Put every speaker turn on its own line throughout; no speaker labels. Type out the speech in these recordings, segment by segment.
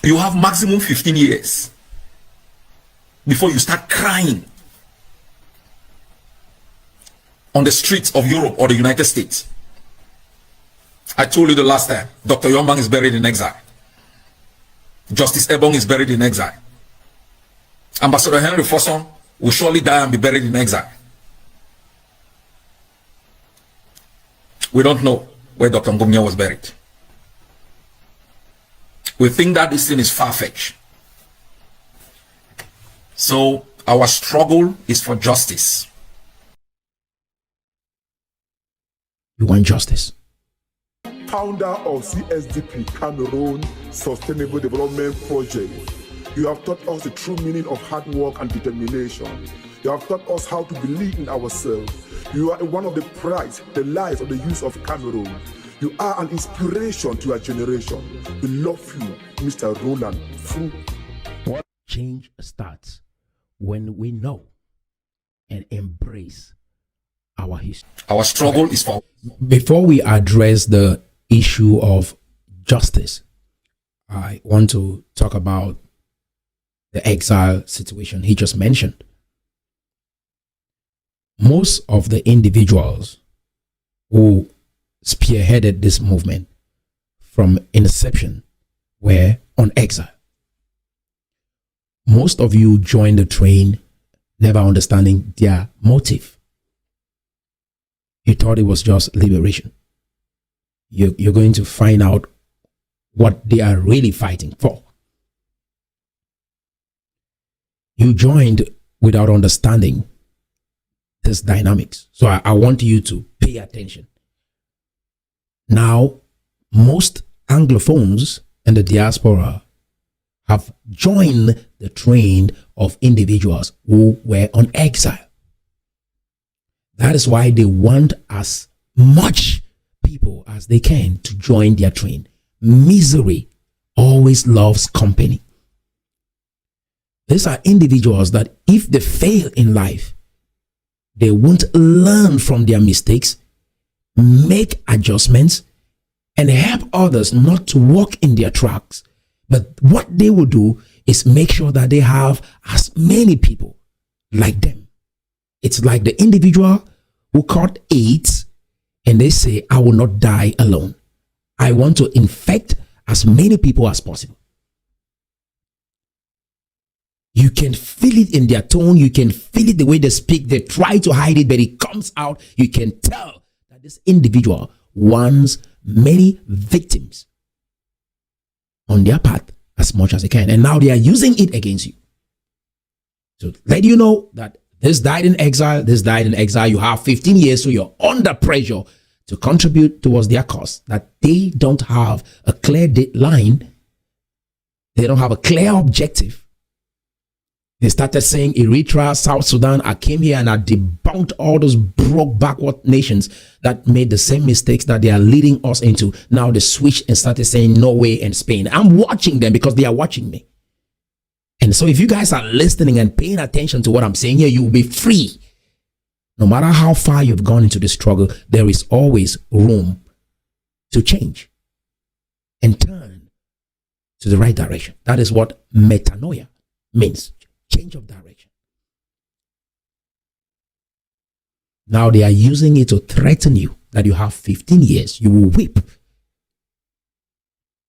You have maximum 15 years before you start crying on the streets of Europe or the United States. I told you the last time, Dr. Yombang is buried in exile. Justice Ebong is buried in exile. Ambassador Henry Fosson will surely die and be buried in exile. We don't know where Dr. Ngumia was buried. We think that this thing is far-fetched. So our struggle is for justice.
You want justice?
Founder of CSDP, Cameroon Sustainable Development Project. You have taught us the true meaning of hard work and determination. You have taught us how to believe in ourselves. You are one of the prides, the lives of the youth of Cameroon. You are an inspiration to our generation. We love you, Mr. Roland Fru.
What change starts when we know and embrace our history.
Our struggle is for...
Before we address the issue of justice, I want to talk about the exile situation he just mentioned. Most of the individuals who spearheaded this movement from inception were on exile. Most of you joined the train never understanding their motive. You thought it was just liberation. You're going to find out what they are really fighting for. You joined without understanding this dynamics. So I want you to pay attention. Now, most Anglophones in the diaspora have joined the train of individuals who were on exile. That is why they want as much people as they can to join their train. Misery always loves company. These are individuals that if they fail in life, they won't learn from their mistakes, make adjustments, and help others not to walk in their tracks. But what they will do is make sure that they have as many people like them. It's like the individual who caught AIDS and they say, I will not die alone. I want to infect as many people as possible. You can feel it in their tone. You can feel it the way they speak. They try to hide it, but it comes out. You can tell that this individual wants many victims on their path as much as they can. And now they are using it against you. So let you know that this died in exile. This died in exile. You have 15 years, so you're under pressure to contribute towards their cause. That they don't have a clear deadline. They don't have a clear objective. They started saying Eritrea, South Sudan. I came here and I debunked all those broke backward nations that made the same mistakes that they are leading us into. Now they switched and started saying Norway and Spain. I'm watching them because they are watching me. And so if you guys are listening and paying attention to what I'm saying here, you will be free. No matter how far you've gone into the struggle, there is always room to change and turn to the right direction. That is what metanoia means. Change of direction. Now they are using it to threaten you that you have 15 years. You will weep.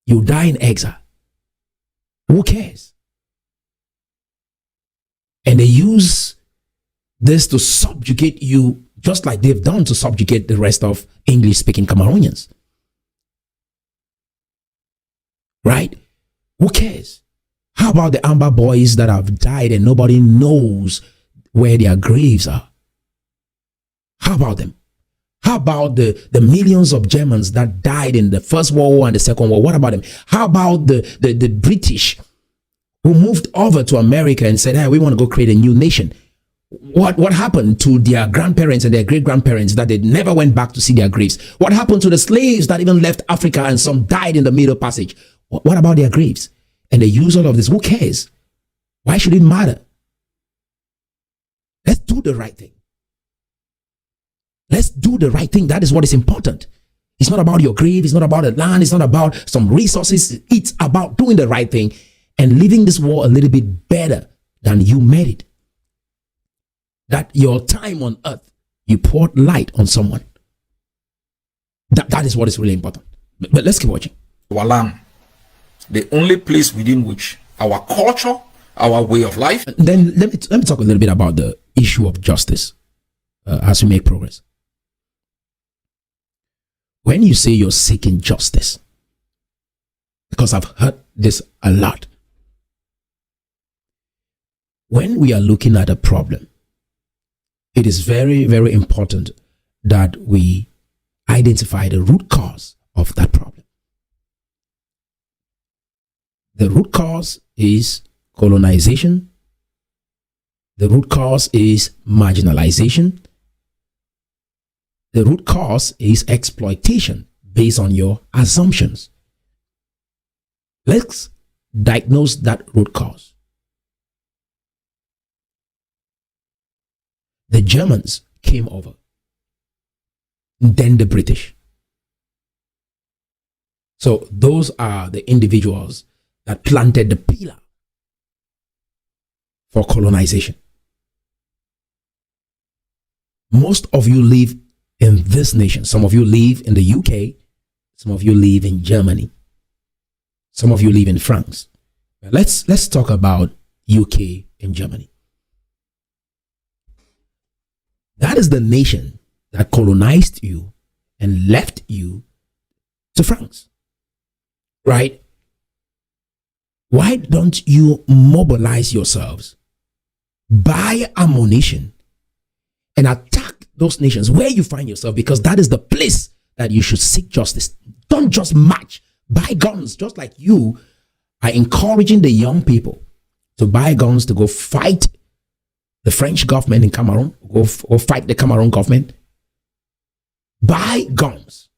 You die in exile. Who cares? And they use this to subjugate you just like they've done to subjugate the rest of English-speaking Cameroonians. Right? Who cares? How about the Amber boys that have died and nobody knows where their graves are? How about them? How about the millions of Germans that died in the First World War and the Second World War? What about them? How about the British who moved over to America and said, hey, we want to go create a new nation? What happened to their grandparents and their great-grandparents that they never went back to see their graves? What happened to the slaves that even left Africa and some died in the Middle Passage? What about their graves? And they use all of this. Who cares? Why should it matter? Let's do the right thing. Let's do the right thing. That is what is important. It's not about your grave. It's not about the land. It's not about some resources. It's about doing the right thing and leaving this world a little bit better than you made it. That your time on earth, you poured light on someone. That is what is really important. But let's keep watching.
Our land, the only place within which our culture, our way of life.
Then let me talk a little bit about the issue of justice as we make progress. When you say you're seeking justice, because I've heard this a lot, when we are looking at a problem, it is very, very important that we identify the root cause of that problem. The root cause is colonization. The root cause is marginalization. The root cause is exploitation based on your assumptions. Let's diagnose that root cause. The Germans came over, then the British. So those are the individuals that planted the pillar for colonization. Most of you live in this nation. Some of you live in the UK. Some of you live in Germany. Some of you live in France. Let's talk about UK and Germany. That is the nation that colonized you and left you to France, right? Why don't you mobilize yourselves, buy ammunition, and attack those nations where you find yourself? Because that is the place that you should seek justice. Don't just march, buy guns, just like you are encouraging the young people to buy guns to go fight the French government in Cameroon, go fight the Cameroon government. Buy guns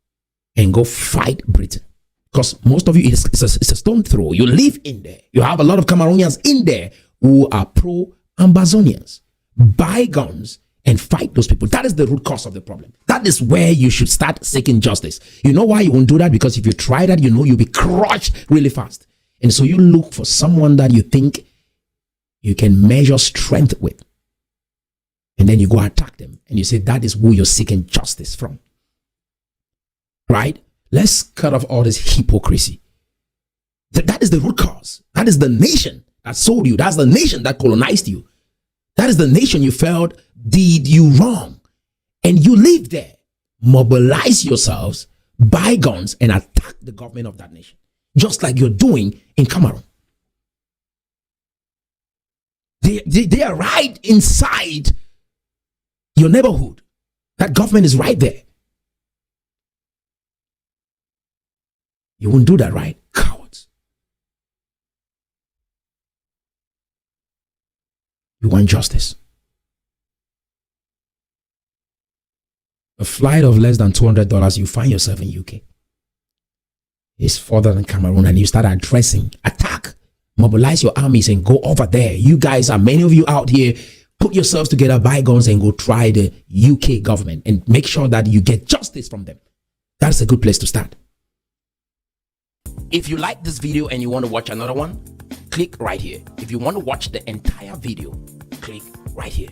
and go fight Britain. Because most of you, it's a stone throw. You live in there. You have a lot of Cameroonians in there who are pro-Ambazonians. Buy guns and fight those people. That is the root cause of the problem. That is where you should start seeking justice. You know why you won't do that? Because if you try that, you know you'll be crushed really fast. And so you look for someone that you think you can measure strength with. And then you go attack them. And you say that is who you're seeking justice from. Right? Let's cut off all this hypocrisy. That is the root cause. That is the nation that sold you. That's the nation that colonized you. That is the nation you felt did you wrong. And you live there. Mobilize yourselves, buy guns, and attack the government of that nation. Just like you're doing in Cameroon. They are right inside your neighborhood. That government is right there. You won't do that, right? Cowards. You want justice. A flight of less than $200, you find yourself in UK. It's further than Cameroon, and you start addressing, attack, mobilize your armies and go over there. You guys are, many of you out here, put yourselves together, buy guns and go try the UK government and make sure that you get justice from them. That's a good place to start. If you like this video and you want to watch another one, click right here. If you want to watch the entire video, click right here.